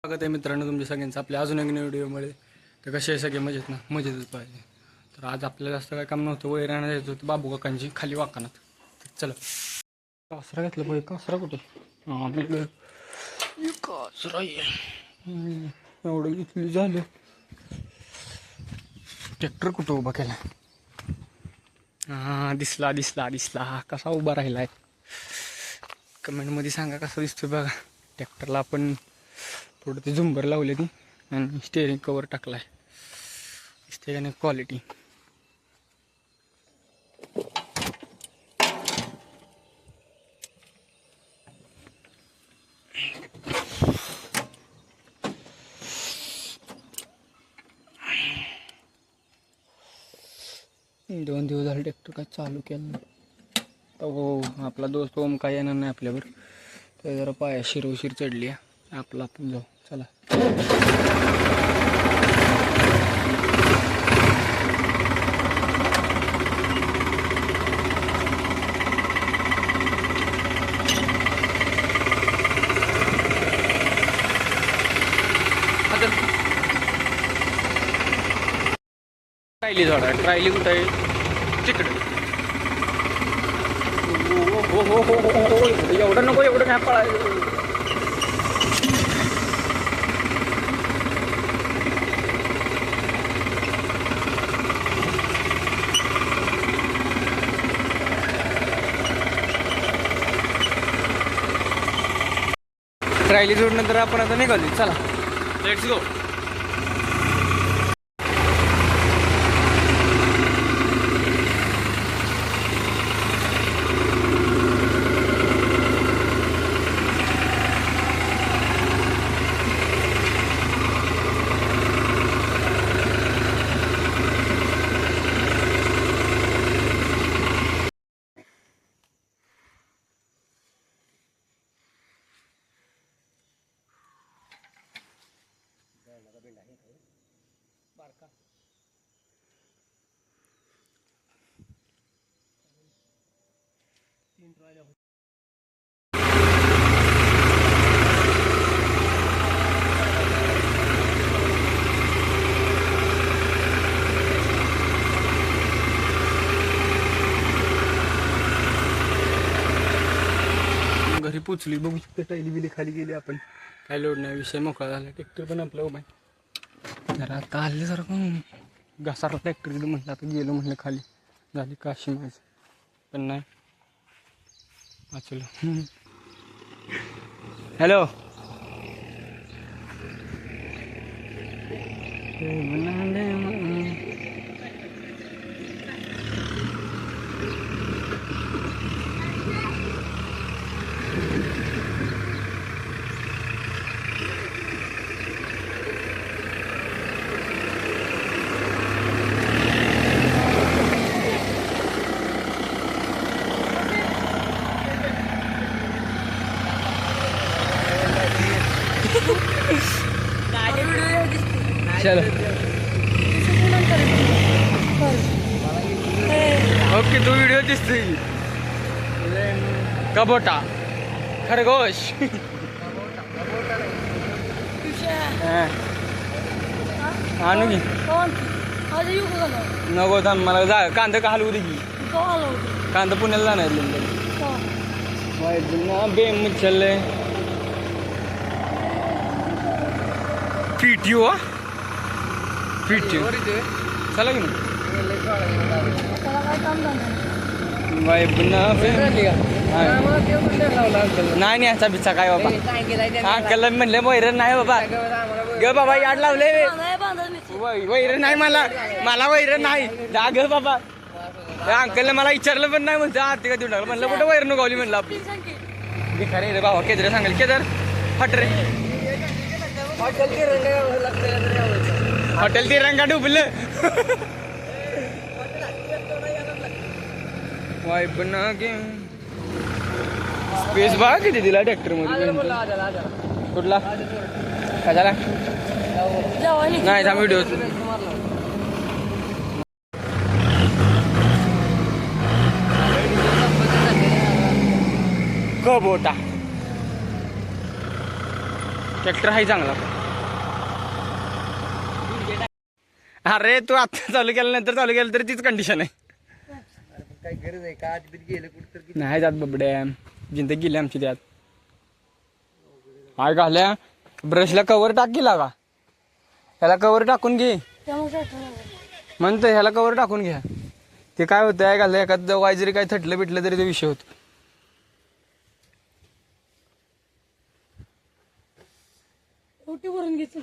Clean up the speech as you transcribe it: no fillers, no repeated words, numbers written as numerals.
स्वागत आहे मित्रांनो तुमच्या सगळ्यांचं आपल्या अजून एक व्हिडिओमध्ये. तर कसे आहे सगळे मजेत ना? मजेतच पाहिजे. तर आज आपल्याला जास्त काय काम नव्हतं, वैराणा जायचं होतं बाबू काकांची खाली वाकानात. चला कासरा घेतलं पाहिजे. कासरा कुठे? हां कासरा एवढं इथली झालं. ट्रॅक्टर कुठं उभा केला? हां दिसला दिसला दिसला. कसा उभा राहिला आहे कमेंटमध्ये सांगा कसा दिसतोय बघा. ट्रॅक्टरला आपण थोडं ते झुंबर लावले ती आणि स्टेअरिंग कवर टाकलाय. दिसते का नाही क्वालिटी? दोन दिवस झाले ट्रॅक्टर काय चालू केलं नाही. हो आपला दोस्त ओम काय येणार नाही आपल्यावर. तर जरा पाया शिरवशीर चढली आहे. आपला आपण जाऊ चला. ट्रायली झाडा ट्रायली कुठं आहे? तिकडे. हो हो हो हो एवढं नको, एवढं काय पळायचं. ट्रायली जोडनंतर आपण आता निघालो. चला लेट्स गो. घरी पोचली बघू शकते. टायली बिली खाली गेली. आपण काय लोड नाही, विषय मोकळा झाला. ट्रॅक्टर पण आपलं उभा आहे. जरा आता आले जरा पण घसारला ट्रॅक्टर म्हटलं. आता गेलो म्हटलं खाली झाली काशी माझं पण नाही वाचलो. हॅलो चलो ओके. तू व्हिडिओ दिसतोय कबोटा खरगोश. आणू की नको थांब मला जा. कांदा का हलवू दे की. कांदा पुण्याला जाणार बेम चल पीटीओ पीटीओ चला की नाही याचा बिच्चा काय बाबा. हा कल म्हणले वैरण नाही बाबा. ग बाबा याड लावले वैरण नाही. मला वैरण नाही. जा ग बाबा. अंकलने मला विचारलं पण नाही. म्हणतो आरती का देऊन टाकलं. म्हणलं कुठं वैरण गावली म्हणलं आपली. खरे रे बाबा. केदर सांगेल केदर हट रे. हॉटेल तिरंगा डुबलं. वाय पण स्पेस बघा किती दिला ट्रॅक्टर मध्ये. कुठला कशाला नाही था व्हिडिओ. कबोटा ट्रॅक्टर आहे चांगला. अरे तू आता चालू केल्यानंतर चालू केलं तरी तीच कंडिशन आहे. काय गरज आहे का आधी गेलं कुठं तर नाही जात बबड्या, जिंदगी गेली आमची त्यात. काय घाल्या ब्रशला कवर टाक गेला का, ह्याला कवर टाकून घे म्हणतं, ह्याला कवर टाकून घ्या. ते काय होतं आहे घालं एखादं वाय जरी काय थटलं बिटलं तरी तो विषय होतो. ओटी भरून घ्यायचं.